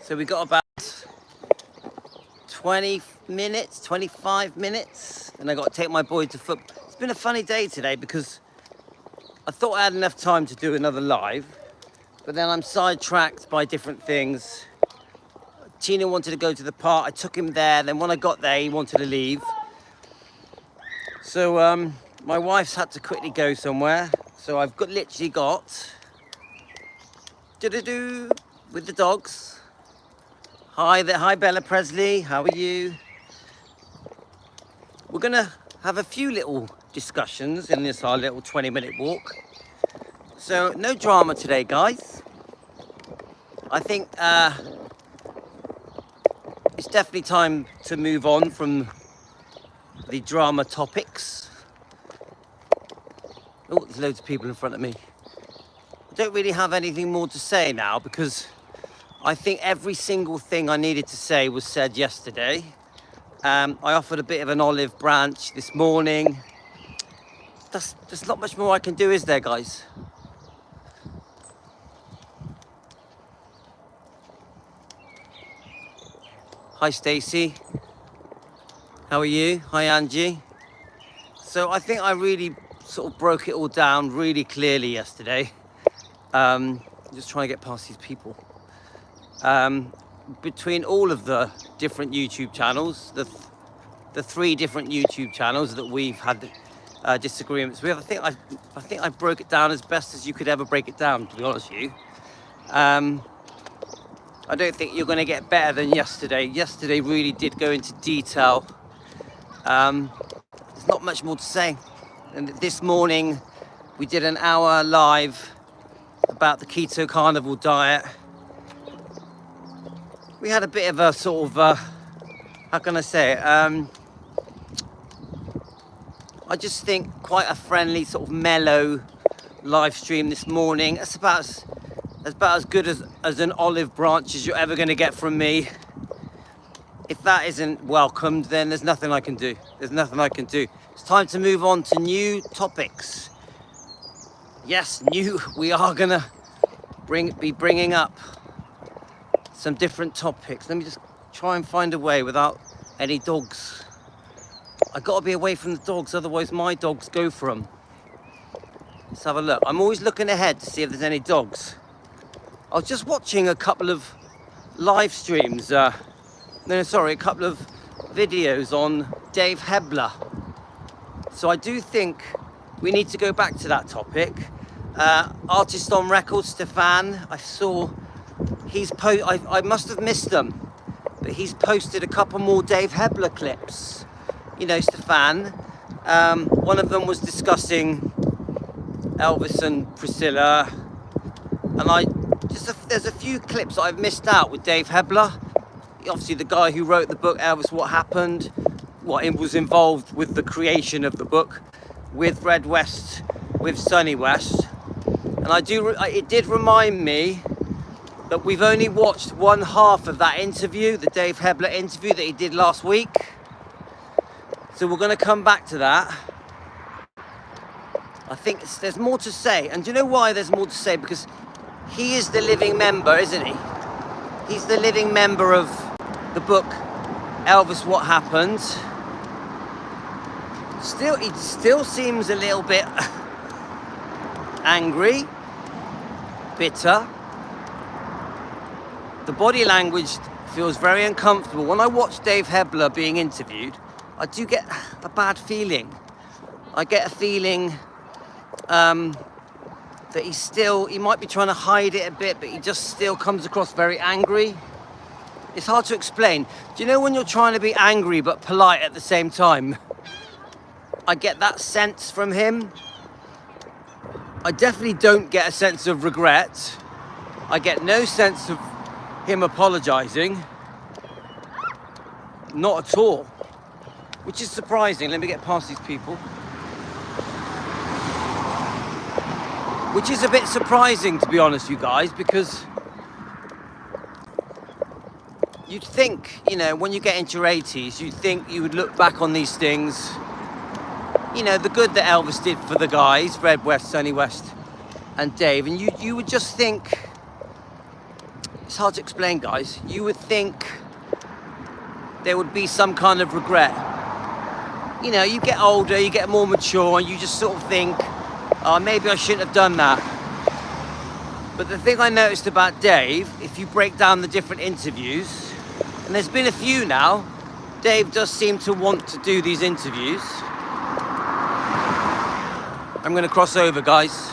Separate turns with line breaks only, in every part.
So we got about 20 minutes, 25 minutes, and I got to take my boy to football. It's been a funny day today because I thought I had enough time to do another live, but then I'm sidetracked by different things. Tina wanted to go to the park, I took him there, then when I got there he wanted to leave. So my wife's had to quickly go somewhere, so I've literally got with the dogs. Hi there, hi Bella Presley, how are you? We're gonna have a few little discussions in this our little 20-minute walk. So no drama today, guys. I think it's definitely time to move on from the drama topics. Oh, there's loads of people in front of me. I don't really have anything more to say now because I think every single thing I needed to say was said yesterday. I offered a bit of an olive branch this morning. There's not much more I can do, is there, guys? Hi, Stacey. How are you? Hi, Angie. So I think I really sort of broke it all down really clearly yesterday. Just trying to get past these people. Between all of the different YouTube channels, the three different YouTube channels that we've had disagreements with, I think I broke it down as best as you could ever break it down, to be honest with you. I don't think you're going to get better than yesterday. Yesterday really did go into detail. There's not much more to say. And this morning we did an hour live about the keto carnivore diet. We had a bit of a sort of, how can I say it? I just think quite a friendly, sort of mellow live stream this morning. It's about as good as an olive branch as you're ever going to get from me. If that isn't welcomed, then there's nothing I can do. There's nothing I can do. It's time to move on to new topics. Yes, we are going to be bringing up some different topics. Let me just try and find a way without any dogs. I got to be away from the dogs, otherwise my dogs go for them. Let's have a look. I'm always looking ahead to see if there's any dogs. I was just watching a couple of live streams, a couple of videos on Dave Hebler. So I do think we need to go back to that topic. Artist on Record, Stefan, I saw I must have missed them, but he's posted a couple more Dave Hebler clips. You know, Stefan, one of them was discussing Elvis and Priscilla, and there's a few clips that I've missed out with Dave Hebler. Obviously the guy who wrote the book, Elvis, What Happened, was involved with the creation of the book, with Red West, with Sonny West. And it did remind me that we've only watched one half of that interview, the Dave Hebler interview that he did last week. So we're going to come back to that. I think there's more to say. And do you know why there's more to say? Because he is the living member, isn't he? He's the living member of the book, Elvis, What Happened. He still seems a little bit angry, bitter. The body language feels very uncomfortable. When I watch Dave Hebler being interviewed, I do get a bad feeling. I get a feeling that he might be trying to hide it a bit, but he just still comes across very angry. It's hard to explain. Do you know when you're trying to be angry but polite at the same time? I get that sense from him. I definitely don't get a sense of regret. I get no sense of him apologizing. Not at all. Which is surprising. Let me get past these people. Which is a bit surprising, to be honest, you guys, because you'd think, you know, when you get into your 80s, you'd think you would look back on these things, you know, the good that Elvis did for the guys, Red West, Sonny West, and Dave, and you would just think It's hard to explain, guys. You would think there would be some kind of regret. You know, you get older, you get more mature, and you just sort of think, oh, maybe I shouldn't have done that. But the thing I noticed about Dave, if you break down the different interviews, and there's been a few now, Dave does seem to want to do these interviews. I'm going to cross over, guys.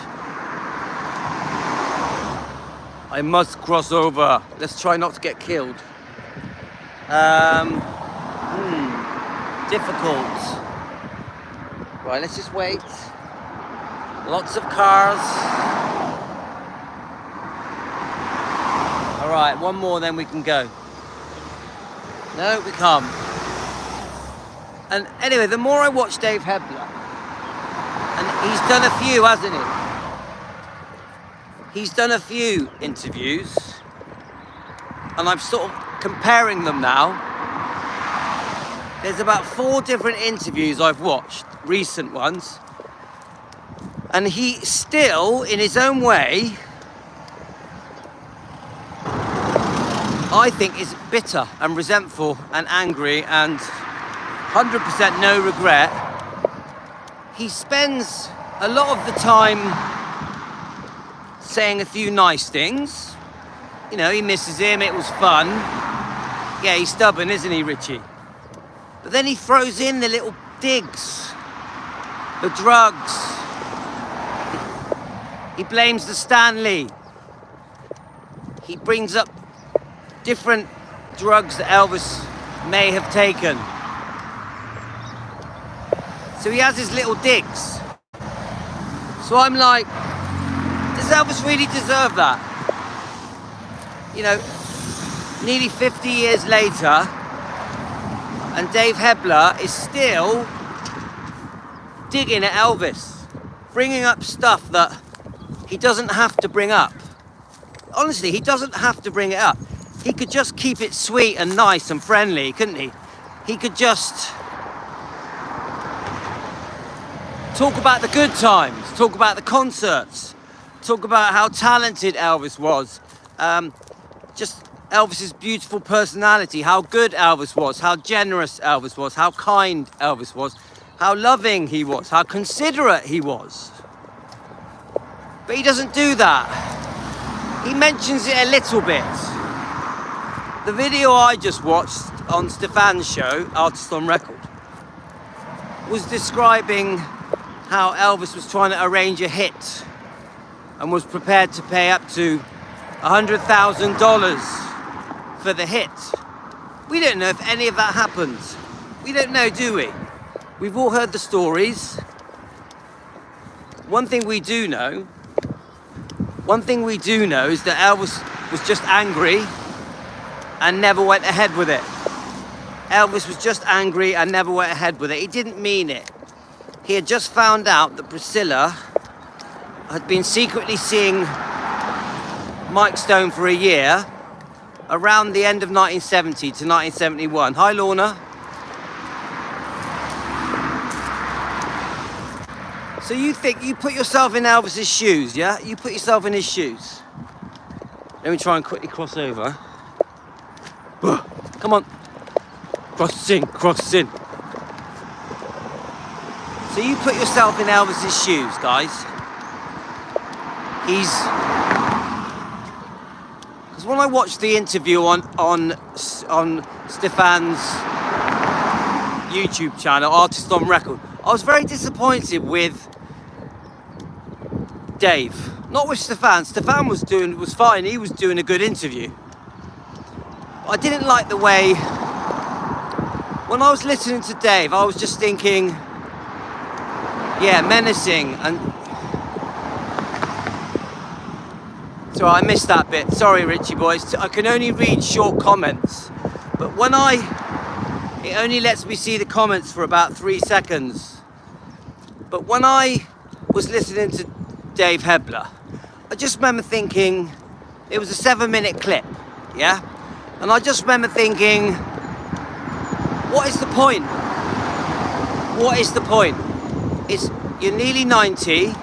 I must cross over. Let's try not to get killed. Difficult. Right, let's just wait. Lots of cars. All right, one more, then we can go. No, we can't. And anyway, the more I watch Dave Hebler, and he's done a few, hasn't he? He's done a few interviews, and I'm sort of comparing them now. There's about 4 different interviews I've watched, recent ones, and he still, in his own way, I think is bitter and resentful and angry and 100% no regret. He spends a lot of the time saying a few nice things. You know, he misses him, it was fun. Yeah, he's stubborn, isn't he, Richie? But then he throws in the little digs, the drugs. He blames the Stanley. He brings up different drugs that Elvis may have taken. So he has his little digs. So I'm like, does Elvis really deserve that? You know, nearly 50 years later, and Dave Hebler is still digging at Elvis, bringing up stuff that he doesn't have to bring up. Honestly, he doesn't have to bring it up. He could just keep it sweet and nice and friendly, couldn't he? He could just talk about the good times, talk about the concerts, talk about how talented Elvis was, just Elvis's beautiful personality, how good Elvis was, how generous Elvis was, how kind Elvis was, how loving he was, how considerate he was. But he doesn't do that. He mentions it a little bit. The video I just watched on Stefan's show, Artist on Record, was describing how Elvis was trying to arrange a hit and was prepared to pay up to $100,000 for the hit. We don't know if any of that happens. We don't know, do we? We've all heard the stories. One thing we do know is that Elvis was just angry and never went ahead with it. Elvis was just angry and never went ahead with it. He didn't mean it. He had just found out that Priscilla had been secretly seeing Mike Stone for a year, around the end of 1970 to 1971. Hi, Lorna. So you think, you put yourself in Elvis's shoes, yeah? You put yourself in his shoes. Let me try and quickly cross over. Come on. Crossing. So you put yourself in Elvis's shoes, guys. Because when I watched the interview on Stefan's YouTube channel, Artist on Record, I was very disappointed with Dave. Not with Stefan. Stefan was fine. He was doing a good interview. But I didn't like the way, when I was listening to Dave, I was just thinking, yeah, menacing. And so I missed that bit. Sorry, Richie boys. I can only read short comments. But it only lets me see the comments for about 3 seconds. But when I was listening to Dave Hebler, I just remember thinking, it was a 7-minute clip, yeah? And I just remember thinking, what is the point? What is the point? You're nearly 90,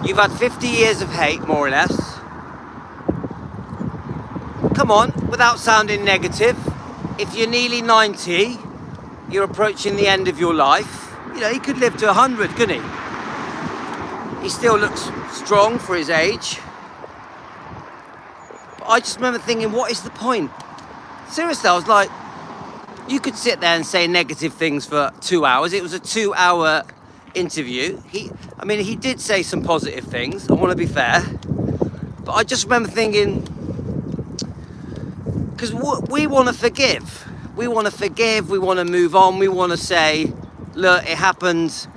you've had 50 years of hate, more or less. come on, without sounding negative, if you're nearly 90, you're approaching the end of your life, you know, he could live to 100, couldn't he? He still looks strong for his age. But I just remember thinking, what is the point? Seriously, I was like, you could sit there and say negative things for 2 hours. It was a 2-hour interview. He did say some positive things, I want to be fair. But I just remember thinking, because we want to forgive. We want to forgive, we want to move on, we want to say, look, it happened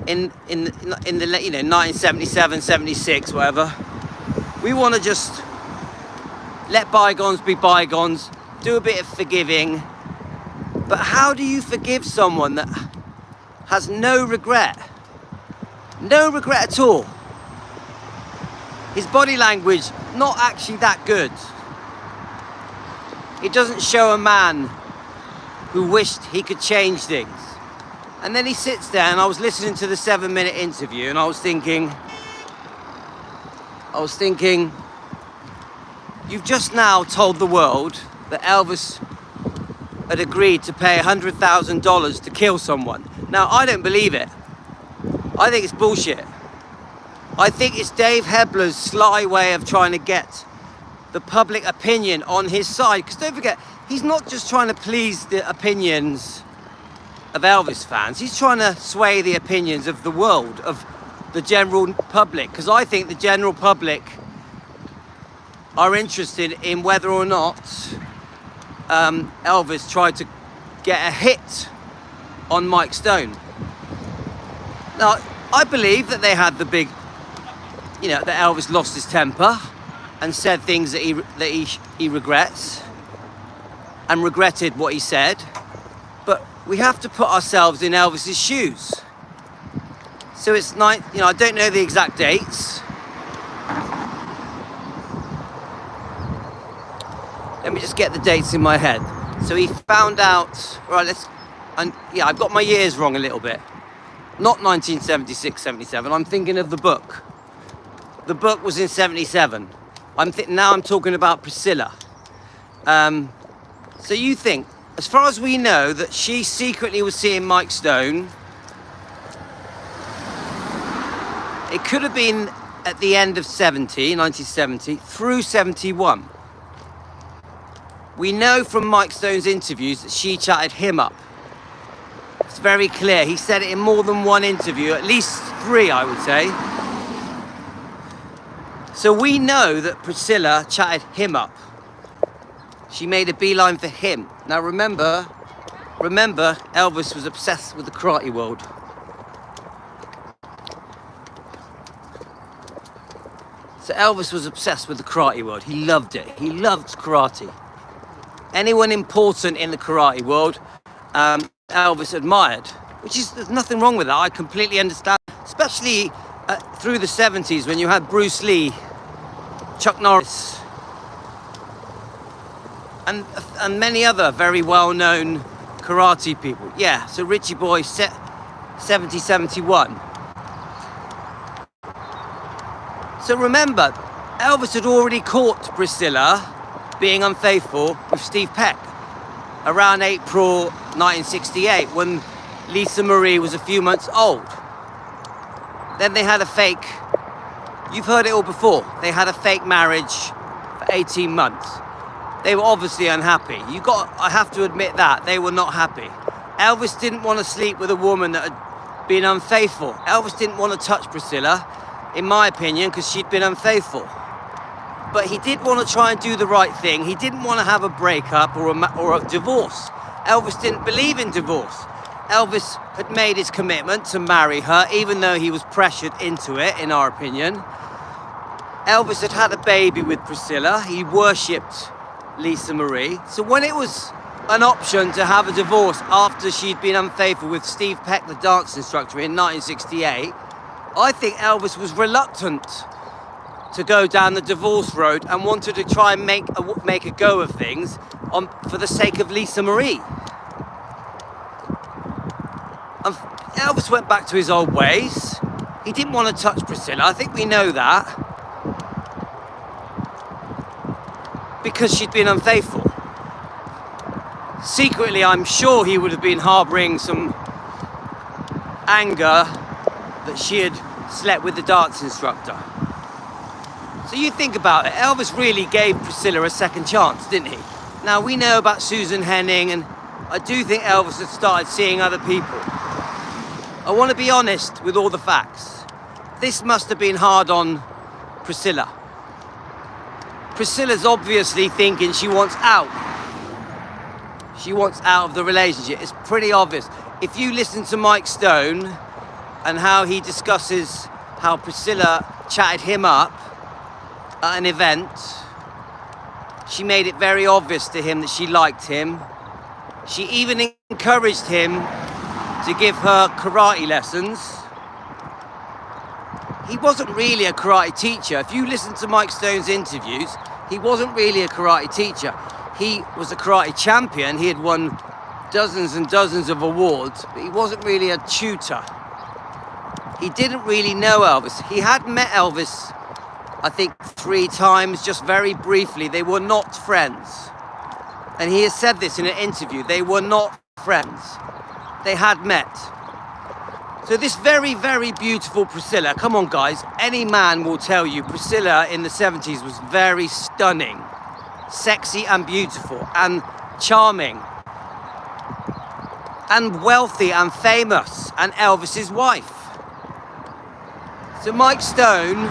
in the 1977, 76, whatever. We want to just let bygones be bygones, do a bit of forgiving. But how do you forgive someone that has no regret? No regret at all. His body language, not actually that good. It doesn't show a man who wished he could change things. And then he sits there, and I was listening to the 7-minute interview, and I was thinking, you've just now told the world that Elvis had agreed to pay $100,000 to kill someone. Now, I don't believe it. I think it's bullshit. I think it's Dave Hebler's sly way of trying to get the public opinion on his side. Because don't forget, he's not just trying to please the opinions of Elvis fans. He's trying to sway the opinions of the world, of the general public. Because I think the general public are interested in whether or not Elvis tried to get a hit on Mike Stone. Now, I believe that they had the big, that Elvis lost his temper and said things that he regrets and regretted what he said. But we have to put ourselves in Elvis's shoes. So it's I don't know the exact dates. Let me just get the dates in my head. So he found out, I've got my years wrong a little bit. Not 1976, 77, I'm thinking of the book. The book was in 77. Now I'm talking about Priscilla. So you think, as far as we know, that she secretly was seeing Mike Stone. It could have been at the end of 1970, through 71. We know from Mike Stone's interviews that she chatted him up. It's very clear. He said it in more than one interview, at least 3, I would say. So we know that Priscilla chatted him up. She made a beeline for him. Now remember, Elvis was obsessed with the karate world. So Elvis was obsessed with the karate world. He loved it. He loved karate. Anyone important in the karate world, Elvis admired. There's nothing wrong with that. I completely understand. Especially through the 70s when you had Bruce Lee, Chuck Norris, and many other very well-known karate people. Yeah, so Richie Boy, 70, 71. So remember, Elvis had already caught Priscilla being unfaithful with Steve Peck around April 1968 when Lisa Marie was a few months old. Then they had a fake, you've heard it all before, they had a fake marriage for 18 months. They were obviously unhappy. I have to admit that, they were not happy. Elvis didn't want to sleep with a woman that had been unfaithful. Elvis didn't want to touch Priscilla, in my opinion, because she'd been unfaithful. But he did want to try and do the right thing. He didn't want to have a breakup or a divorce. Elvis didn't believe in divorce. Elvis had made his commitment to marry her, even though he was pressured into it, in our opinion. Elvis had had a baby with Priscilla. He worshipped Lisa Marie. So when it was an option to have a divorce after she'd been unfaithful with Steve Peck, the dance instructor, in 1968, I think Elvis was reluctant to go down the divorce road and wanted to try and make a go of things for the sake of Lisa Marie. And Elvis went back to his old ways. He didn't want to touch Priscilla. I think we know that. because she'd been unfaithful. Secretly, I'm sure he would have been harboring some anger that she had slept with the dance instructor. So you think about it, Elvis really gave Priscilla a second chance, didn't he? Now we know about Susan Henning, and I do think Elvis had started seeing other people. I want to be honest with all the facts. This must have been hard on Priscilla. Priscilla's obviously thinking she wants out. She wants out of the relationship. It's pretty obvious. If you listen to Mike Stone and how he discusses how Priscilla chatted him up at an event, she made it very obvious to him that she liked him. She even encouraged him to give her karate lessons. He wasn't really a karate teacher. If you listen to Mike Stone's interviews, he wasn't really a karate teacher. He was a karate champion. He had won dozens and dozens of awards, but he wasn't really a tutor. He didn't really know Elvis. He had met Elvis, I think, 3 times, just very briefly. They were not friends. And he has said this in an interview. They were not friends. They had met. So this very, very beautiful Priscilla, come on guys, any man will tell you Priscilla in the 70s was very stunning, sexy and beautiful and charming and wealthy and famous and Elvis's wife. So Mike Stone,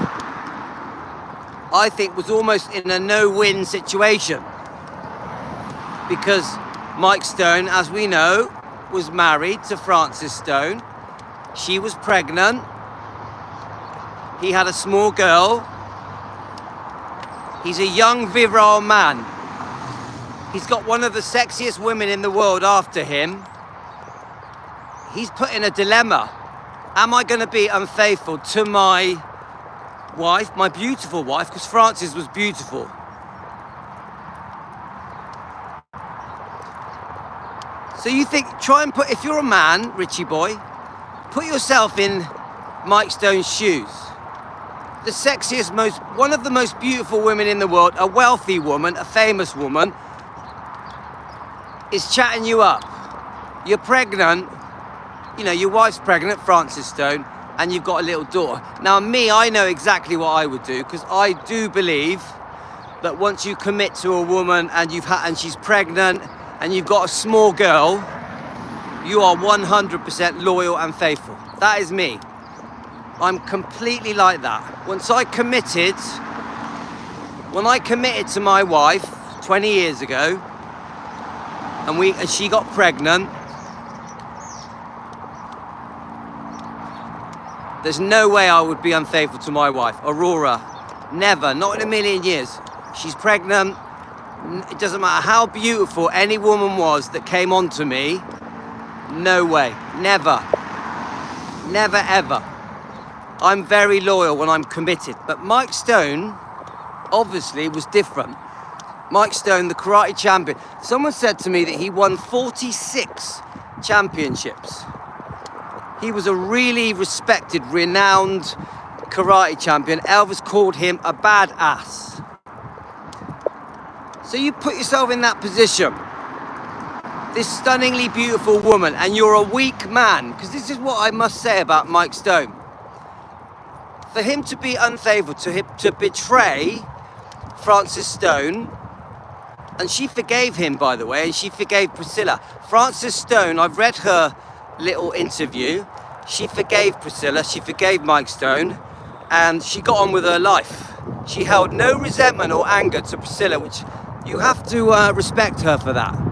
I think, was almost in a no-win situation, because Mike Stone, as we know, was married to Frances Stone. She was pregnant. He had a small girl. He's a young, virile man. He's got one of the sexiest women in the world after him. He's put in a dilemma. Am I going to be unfaithful to my wife, my beautiful wife, because Frances was beautiful? So you think, try and put, if you're a man, Richie boy, put yourself in Mike Stone's shoes. The sexiest, one of the most beautiful women in the world, a wealthy woman, a famous woman, is chatting you up. You're pregnant, you know, your wife's pregnant, Frances Stone, and you've got a little daughter. Now me, I know exactly what I would do, because I do believe that once you commit to a woman and she's pregnant and you've got a small girl, you are 100% loyal and faithful. That is me. I'm completely like that. When I committed to my wife 20 years ago, and she got pregnant, there's no way I would be unfaithful to my wife, Aurora. Never, not in a million years. She's pregnant. It doesn't matter how beautiful any woman was that came onto me. No way, never, never ever. I'm very loyal when I'm committed. But Mike Stone, obviously, was different. Mike Stone, the karate champion. Someone said to me that he won 46 championships. He was a really respected, renowned karate champion. Elvis called him a badass. So you put yourself in that position. This stunningly beautiful woman, and you're a weak man, because this is what I must say about Mike Stone. For him to be unfaithful, to betray Frances Stone, and she forgave him, by the way, and she forgave Priscilla. Frances Stone, I've read her little interview. She forgave Priscilla, she forgave Mike Stone, and she got on with her life. She held no resentment or anger to Priscilla, which you have to respect her for that.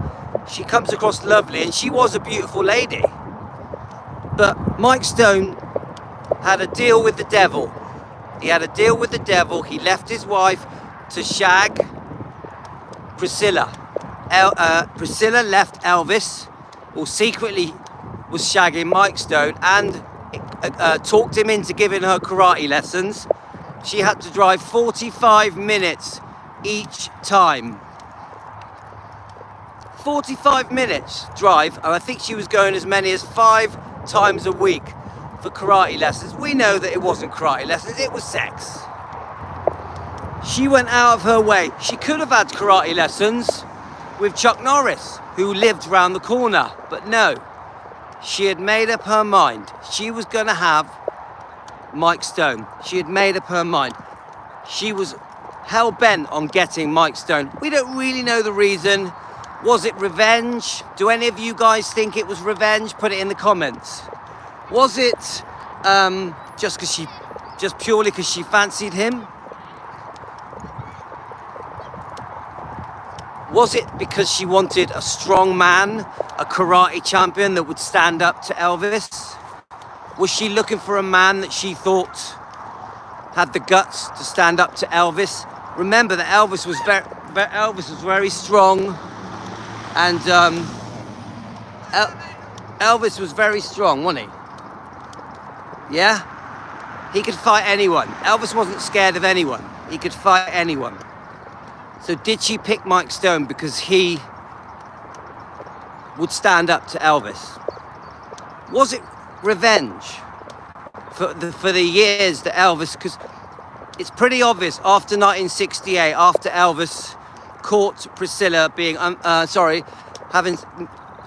She comes across lovely, and she was a beautiful lady. But Mike Stone had a deal with the devil. He had a deal with the devil. He left his wife to shag Priscilla. Priscilla left Elvis, or secretly was shagging Mike Stone, and talked him into giving her karate lessons. She had to drive 45 minutes each time. 45 minutes drive, and I think she was going as many as 5 times a week for karate lessons. We know that it wasn't karate lessons, it was sex. She went out of her way. She could have had karate lessons with Chuck Norris, who lived round the corner, but no. She had made up her mind. She was going to have Mike Stone. She had made up her mind. She was hell-bent on getting Mike Stone. We don't really know the reason. Was it revenge? Do any of you guys think it was revenge? Put it in the comments. Was it just purely because she fancied him? Was it because she wanted a strong man, a karate champion that would stand up to Elvis? Was she looking for a man that she thought had the guts to stand up to Elvis? Remember that Elvis was very strong, and Elvis was very strong, wasn't he? Yeah? He could fight anyone. Elvis wasn't scared of anyone. He could fight anyone. So did she pick Mike Stone because he would stand up to Elvis? Was it revenge for the years that Elvis, because it's pretty obvious after 1968, after Elvis caught Priscilla being, having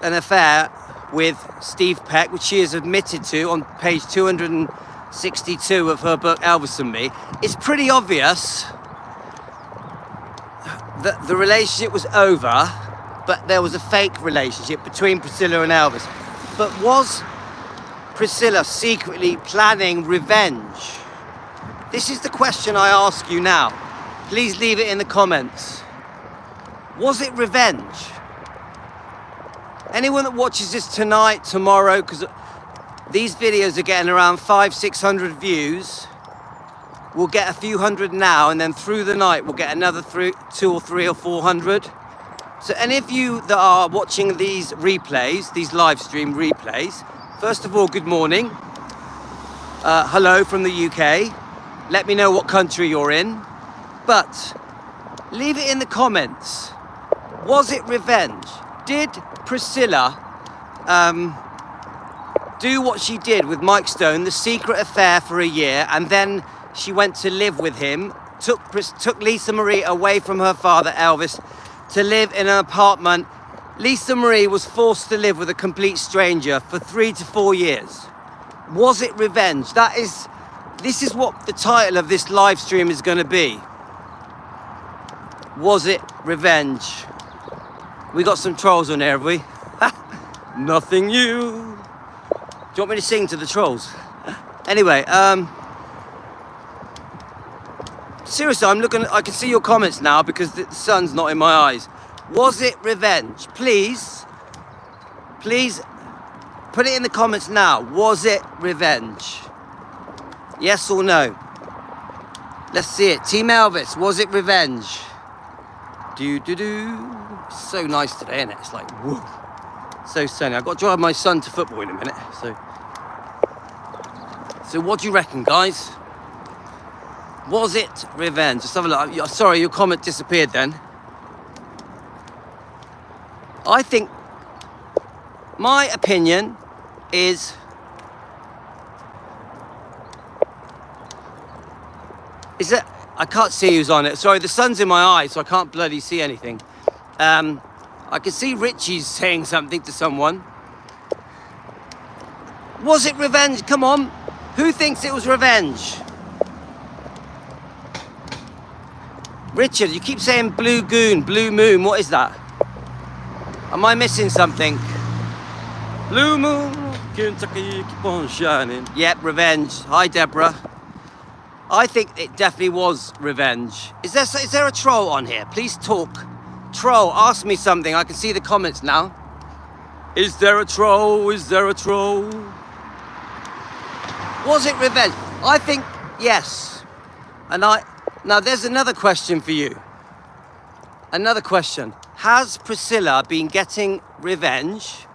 an affair with Steve Peck, which she has admitted to on page 262 of her book, Elvis and Me, it's pretty obvious that the relationship was over, but there was a fake relationship between Priscilla and Elvis. But was Priscilla secretly planning revenge? This is the question I ask you now. Please leave it in the comments. Was it revenge? Anyone that watches this tonight, tomorrow, because these videos are getting around 500-600 views, we'll get a few hundred now, and then through the night we'll get another 200 or 300 or 400. So any of you that are watching these replays, these live stream replays, first of all, good morning. Hello from the UK. Let me know what country you're in. But leave it in the comments. Was it revenge? Did Priscilla do what she did with Mike Stone, the secret affair for a year, and then she went to live with him, took Lisa Marie away from her father, Elvis, to live in an apartment. Lisa Marie was forced to live with a complete stranger for 3 to 4 years. Was it revenge? This is what the title of this live stream is going to be. Was it revenge? We got some trolls on here, have we? Nothing new. Do you want me to sing to the trolls? Anyway, seriously, I can see your comments now because the sun's not in my eyes. Was it revenge? Please put it in the comments now. Was it revenge? Yes or no? Let's see it. Team Elvis, was it revenge? So nice today, isn't it? It's like, whoa. So sunny. I've got to drive my son to football in a minute. So what do you reckon, guys? Was it revenge? Let's have a look. Sorry, your comment disappeared then. I think my opinion is that I can't see who's on it. Sorry, the sun's in my eyes, so I can't bloody see anything. I can see Richie's saying something to someone. Was it revenge? Come on. Who thinks it was revenge? Richard, you keep saying blue goon, blue moon. What is that? Am I missing something? Blue moon, Kentucky, keep on shining. Yep, revenge. Hi, Deborah. I think it definitely was revenge. Is there a troll on here? Please talk. Troll, ask me something. I can see the comments now. Is there a troll? Is there a troll? Was it revenge? I think yes. Now there's another question for you. Another question. Has Priscilla been getting revenge?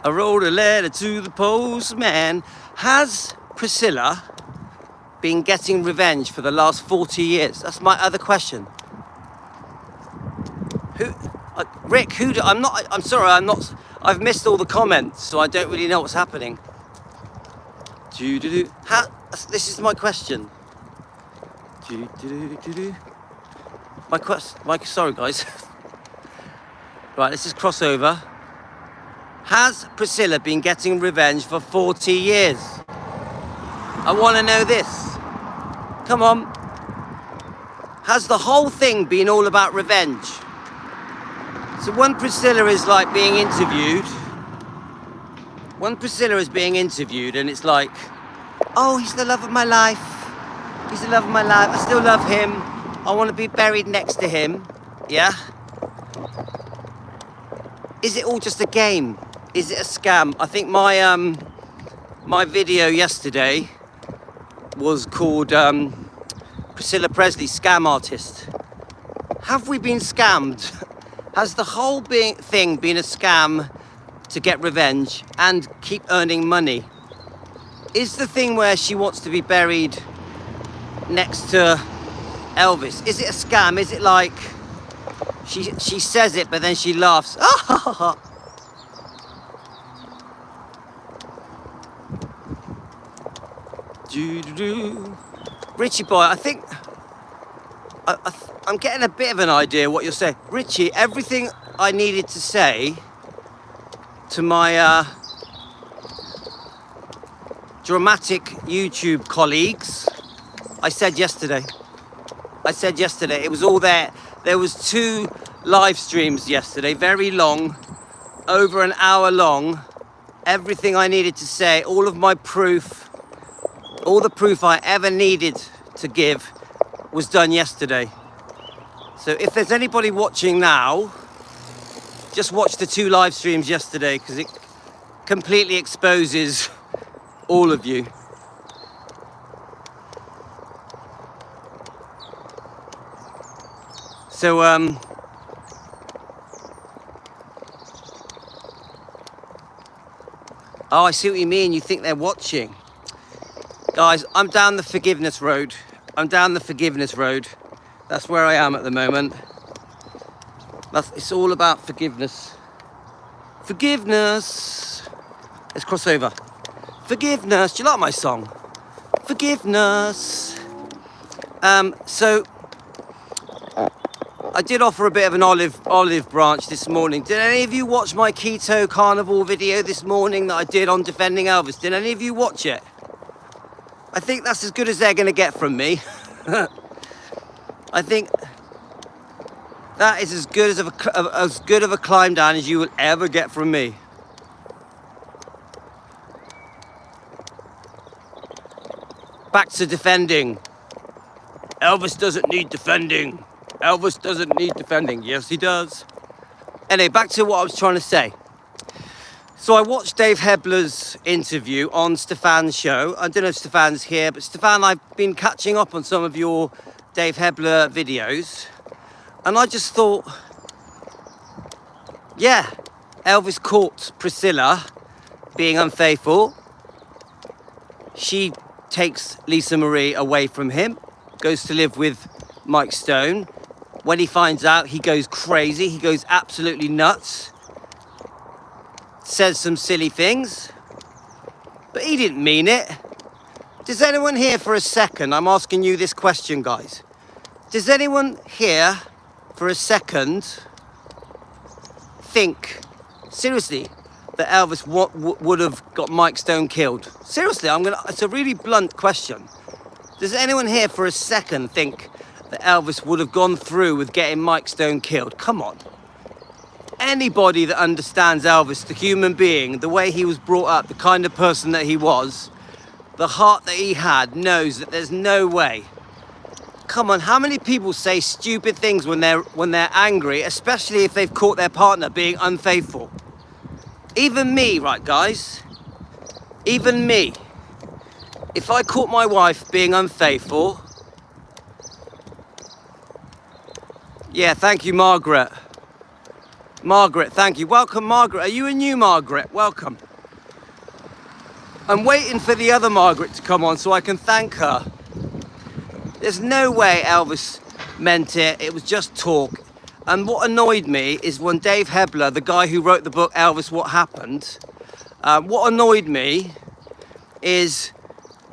I wrote a letter to the postman. Has Priscilla been getting revenge for the last 40 years? That's my other question. Rick, I'm sorry, I've missed all the comments, so I don't really know what's happening. This is my question. Sorry guys. Right, let's just cross over. Has Priscilla been getting revenge for 40 years? I want to know this. Come on. Has the whole thing been all about revenge? So when Priscilla is like being interviewed, and it's like, oh, he's the love of my life. He's the love of my life. I still love him. I want to be buried next to him. Yeah? Is it all just a game? Is it a scam? I think my video yesterday was called Priscilla Presley, Scam Artist. Have we been scammed? Has the whole thing been a scam to get revenge and keep earning money? Is the thing where she wants to be buried next to Elvis, is it a scam? Is it like she says it but then she laughs? Richie boy, I think I'm getting a bit of an idea what you're saying. Richie, everything I needed to say to my dramatic YouTube colleagues, I said yesterday. It was all there. There was 2 live streams yesterday, very long, over an hour long. Everything I needed to say, all of my proof, all the proof I ever needed to give was done yesterday. So if there's anybody watching now, just watch the 2 live streams yesterday because it completely exposes all of you. So oh, I see what you mean. You think they're watching. Guys, I'm down the forgiveness road. That's where I am at the moment. It's all about forgiveness. Forgiveness. Let's cross over. Forgiveness. Do you like my song? Forgiveness. So I did offer a bit of an olive branch this morning. Did any of you watch my keto carnival video this morning that I did on defending Elvis? Did any of you watch it? I think that's as good as they're going to get from me. I think that is as good of a climb down as you will ever get from me. Back to defending. Elvis doesn't need defending. Elvis doesn't need defending. Yes, he does. Anyway, back to what I was trying to say. So I watched Dave Hebler's interview on Stefan's show. I don't know if Stefan's here, but Stefan, I've been catching up on some of your Dave Hebler videos. And I just thought, yeah, Elvis caught Priscilla being unfaithful. She takes Lisa Marie away from him, goes to live with Mike Stone. When he finds out, he goes crazy. He goes absolutely nuts. Says some silly things. But he didn't mean it. Does anyone here for a second, I'm asking you this question, guys. Does anyone here for a second think, seriously, that Elvis would have got Mike Stone killed? Seriously, it's a really blunt question. Does anyone here for a second think that Elvis would have gone through with getting Mike Stone killed? Come on. Anybody that understands Elvis, the human being, the way he was brought up, the kind of person that he was, the heart that he had, knows that there's no way. Come on, how many people say stupid things when they're angry, especially if they've caught their partner being unfaithful? Even me, right, guys? Even me. If I caught my wife being unfaithful... Yeah, thank you, Margaret. Margaret, thank you. Welcome, Margaret. Are you a new Margaret? Welcome. I'm waiting for the other Margaret to come on so I can thank her. There's no way Elvis meant it. It was just talk. And what annoyed me is when Dave Hebler, the guy who wrote the book Elvis, What Happened, what annoyed me is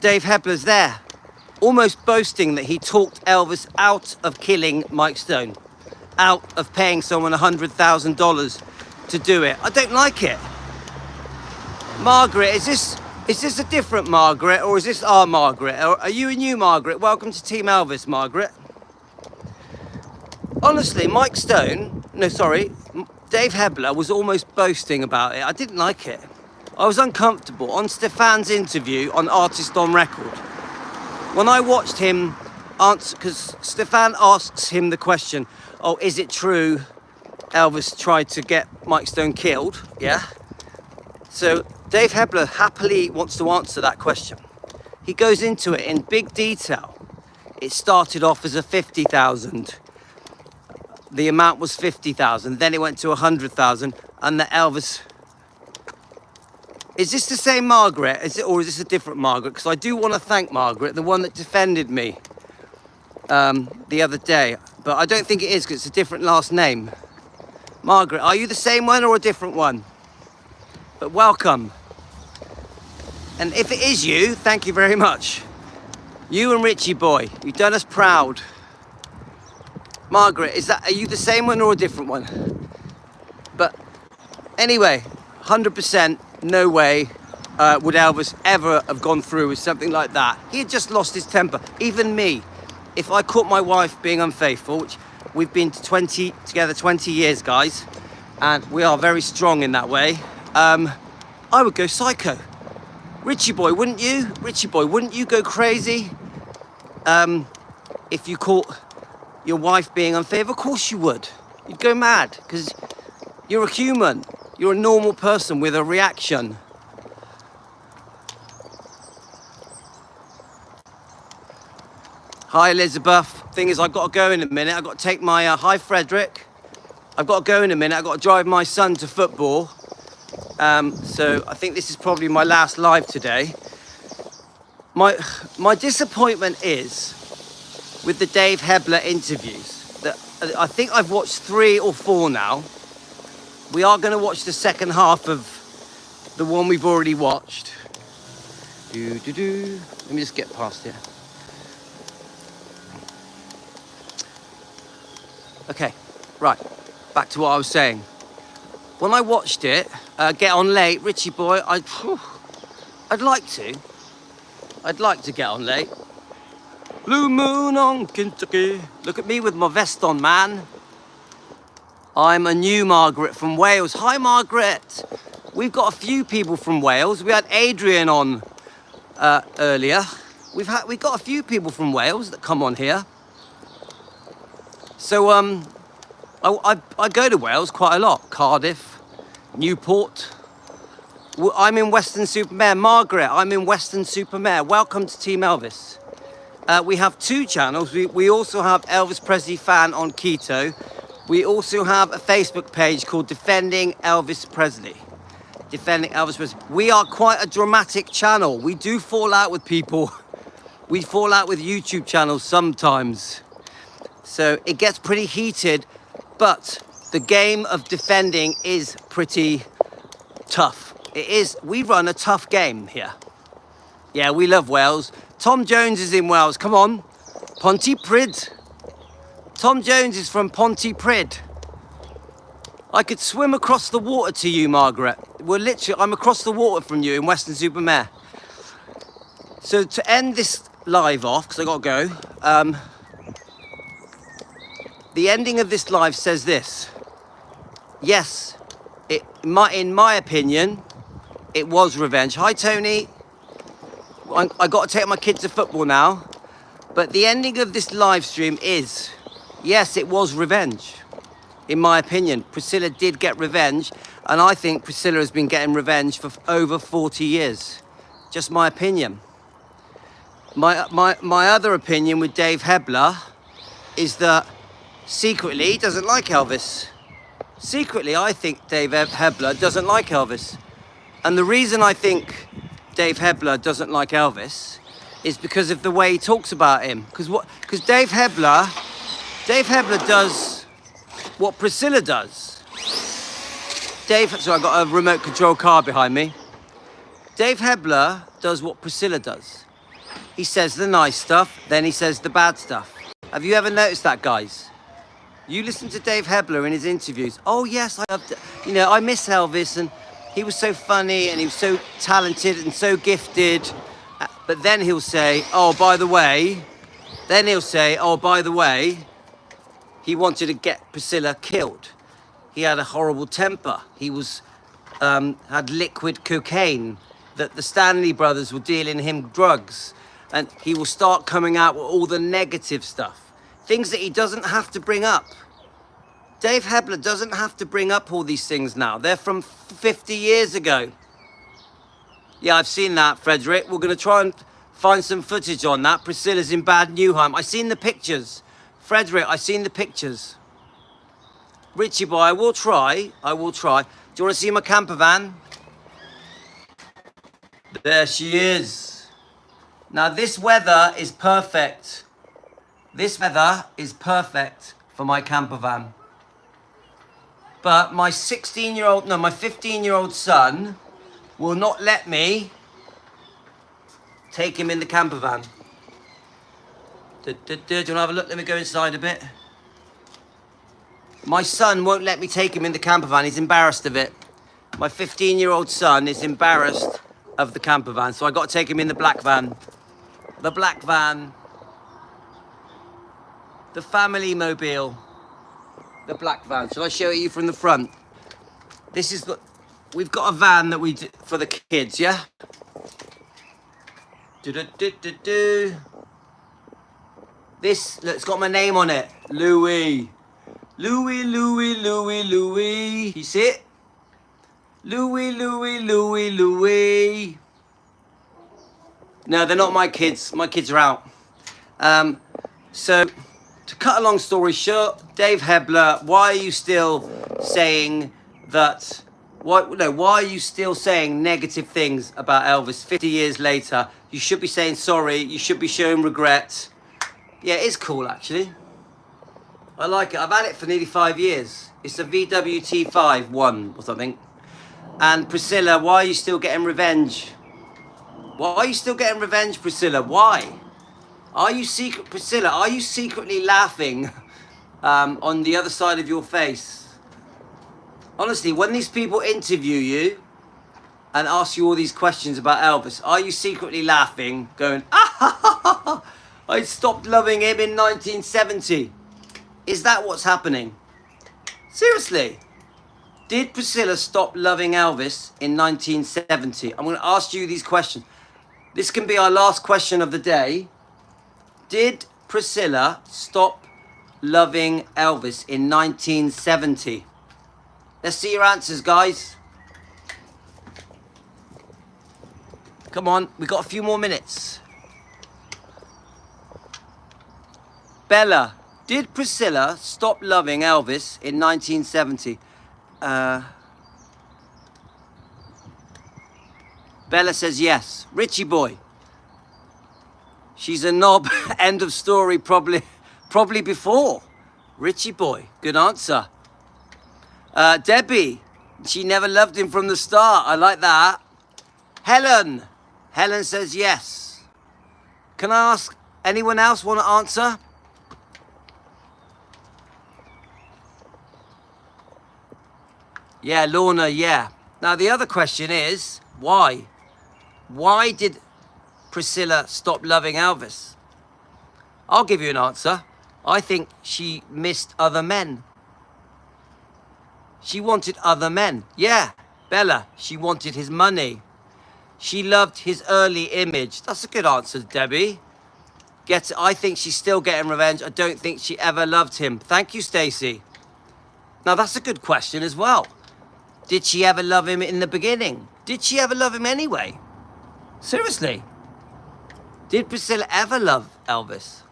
Dave Hebler's there, almost boasting that he talked Elvis out of killing Mike Stone, out of paying someone $100,000 to do it. I don't like it. Margaret, is this a different Margaret, or is this our Margaret? Or are you a new Margaret? Welcome to Team Elvis, Margaret. Honestly, Dave Hebler was almost boasting about it. I didn't like it. I was uncomfortable. On Stefan's interview on Artist on Record, when I watched him answer, because Stefan asks him the question, oh, is it true Elvis tried to get Mike Stone killed? Yeah. So Dave Hebler happily wants to answer that question. He goes into it in big detail. It started off as a 50,000. The amount was 50,000. Then it went to 100,000, and the Elvis. Is this the same Margaret? Or is this a different Margaret? Because I do want to thank Margaret, the one that defended me the other day. But I don't think it is, because it's a different last name. Margaret, are you the same one or a different one? But welcome. And if it is you, thank you very much. You and Richie boy, you've done us proud. Margaret, are you the same one or a different one? But anyway, 100%, no way would Elvis ever have gone through with something like that. He had just lost his temper. Even me, if I caught my wife being unfaithful, which we've been together 20 years, guys, and we are very strong in that way, I would go psycho. Richie boy, wouldn't you? Richie boy, wouldn't you go crazy if you caught your wife being unfaithful? Of course you would. You'd go mad, because you're a human. You're a normal person with a reaction. Hi, Elizabeth. Thing is, I've got to go in a minute. I've got to take my... hi, Frederick. I've got to go in a minute. I've got to drive my son to football. So I think this is probably my last live today. My disappointment is with the Dave Hebler interviews. That I think I've watched 3 or 4 now. We are going to watch the second half of the one we've already watched. Let me just get past here. Okay, right. Back to what I was saying. When I watched it, get on late, Richie boy, I'd like to get on late. Blue moon on Kentucky. Look at me with my vest on, man. I'm a new Margaret from Wales. Hi, Margaret. We've got a few people from Wales. We had Adrian on earlier. We've got a few people from Wales that come on here. So I go to Wales quite a lot. Cardiff, Newport. I'm in Weston-super-Mare. Margaret, I'm in Weston-super-Mare. Welcome to Team Elvis. We have 2 channels. We also have Elvis Presley Fan on Keto. We also have a Facebook page called Defending Elvis Presley. Defending Elvis Presley. We are quite a dramatic channel. We do fall out with people. We fall out with YouTube channels sometimes. So it gets pretty heated, but the game of defending is pretty tough. It is. We run a tough game here. Yeah, we love Wales. Tom Jones is in Wales. Come on. Pontypridd. Tom Jones is from Pontypridd. I could swim across the water to you, Margaret. I'm across the water from you in Weston-super-Mare. So to end this live off, because I got to go, the ending of this live says this. Yes, in my opinion, it was revenge. Hi, Tony. I got to take my kids to football now. But the ending of this live stream is, yes, it was revenge. In my opinion, Priscilla did get revenge. And I think Priscilla has been getting revenge for over 40 years. Just my opinion. My other opinion with Dave Hebler is that secretly he doesn't like Elvis. Secretly, I think Dave Hebler doesn't like Elvis. And the reason I think Dave Hebler doesn't like Elvis is because of the way he talks about him. Because Dave Hebler does what Priscilla does. So I got a remote control car behind me. Dave Hebler does what Priscilla does. He says the nice stuff, then he says the bad stuff. Have you ever noticed that, guys? You listen to Dave Hebler in his interviews. Oh yes, I miss Elvis, and he was so funny and he was so talented and so gifted. But then he'll say, oh, by the way, he wanted to get Priscilla killed. He had a horrible temper. He had liquid cocaine, that the Stanley brothers were dealing him drugs. And he will start coming out with all the negative stuff. Things that he doesn't have to bring up. Dave Hebler doesn't have to bring up all these things now. They're from 50 years ago. Yeah, I've seen that, Frederick. We're going to try and find some footage on that. Priscilla's in Bad Newham. I've seen the pictures. Frederick, I've seen the pictures. Richie boy, I will try. Do you want to see my camper van? There she is. Now this weather is perfect. This weather is perfect for my camper van. But my 15-year-old son will not let me take him in the camper van. Do you want to have a look? Let me go inside a bit. My son won't let me take him in the camper van. He's embarrassed of it. My 15-year-old son is embarrassed of the camper van, so I got to take him in the black van. The black van. The family mobile. The black van. Shall I show it you from the front? This is we've got a van that we do for the kids, yeah? This, look, it's got my name on it. Louis. Louis. You see it? Louis. No, they're not my kids. My kids are out. So, to cut a long story short, Dave Hebler, why are you still saying that? Why are you still saying negative things about Elvis 50 years later? You should be saying sorry. You should be showing regret. Yeah, it is cool, actually. I like it. I've had it for nearly 5 years. It's a VWT5 1 or something. And Priscilla, why are you still getting revenge? Why are you still getting revenge, Priscilla? Why? Priscilla, are you secretly laughing on the other side of your face? Honestly, when these people interview you and ask you all these questions about Elvis, are you secretly laughing, going, I stopped loving him in 1970? Is that what's happening? Seriously? Did Priscilla stop loving Elvis in 1970? I'm going to ask you these questions. This can be our last question of the day. Did Priscilla stop loving Elvis in 1970? Let's see your answers, guys. Come on, we've got a few more minutes. Bella, did Priscilla stop loving Elvis in 1970? Bella says yes. Richie boy. She's a knob. End of story. Probably before. Richie boy. Good answer. Debbie. She never loved him from the start. I like that. Helen. Helen says yes. Can I ask anyone else want to answer? Yeah, Lorna, yeah. Now the other question is, why? Why did Priscilla stop loving Elvis? I'll give you an answer. I think she missed other men. She wanted other men. Yeah, Bella, she wanted his money. She loved his early image. That's a good answer, Debbie. I think she's still getting revenge. I don't think she ever loved him. Thank you, Stacey. Now that's a good question as well. Did she ever love him in the beginning? Did she ever love him anyway? Seriously? Did Priscilla ever love Elvis?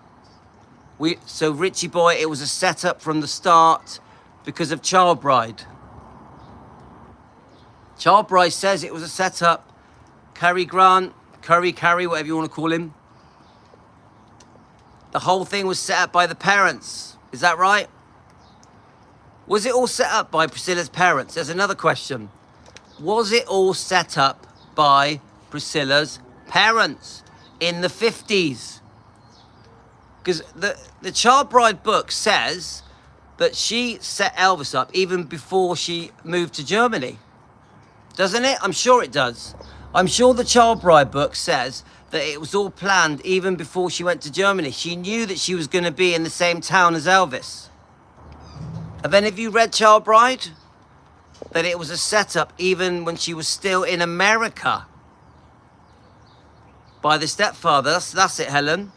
So Richie boy, it was a setup from the start because of Child Bride. Child Bride says it was a setup. Cary Grant, Curry, whatever you want to call him. The whole thing was set up by the parents. Is that right? Was it all set up by Priscilla's parents? There's another question. Was it all set up by Priscilla's parents? in the 50s. Because the Child Bride book says that she set Elvis up even before she moved to Germany. Doesn't it? I'm sure it does. I'm sure the Child Bride book says that it was all planned even before she went to Germany. She knew that she was going to be in the same town as Elvis. Have any of you read Child Bride? That it was a setup even when she was still in America by the stepfather. That's it, Helen.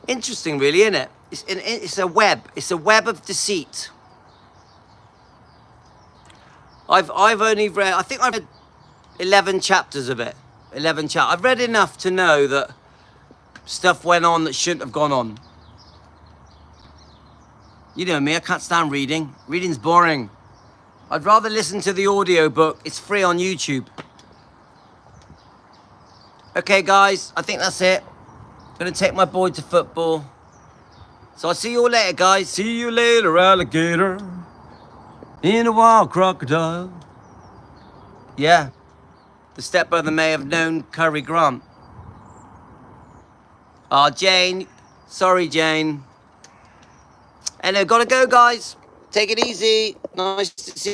Interesting, really, isn't it? It's a web. It's a web of deceit. I've only read, I think I've read 11 chapters of it. 11 chapters. I've read enough to know that stuff went on that shouldn't have gone on. You know me, I can't stand reading. Reading's boring. I'd rather listen to the audio book. It's free on YouTube. Okay, guys, I think that's it. Gonna take my boy to football. So I'll see you all later, guys. See you later, alligator. In a wild crocodile. Yeah. The stepbrother may have known Cary Grant. Ah, Jane. Sorry, Jane. Anyway, gotta go, guys. Take it easy. Nice to see you.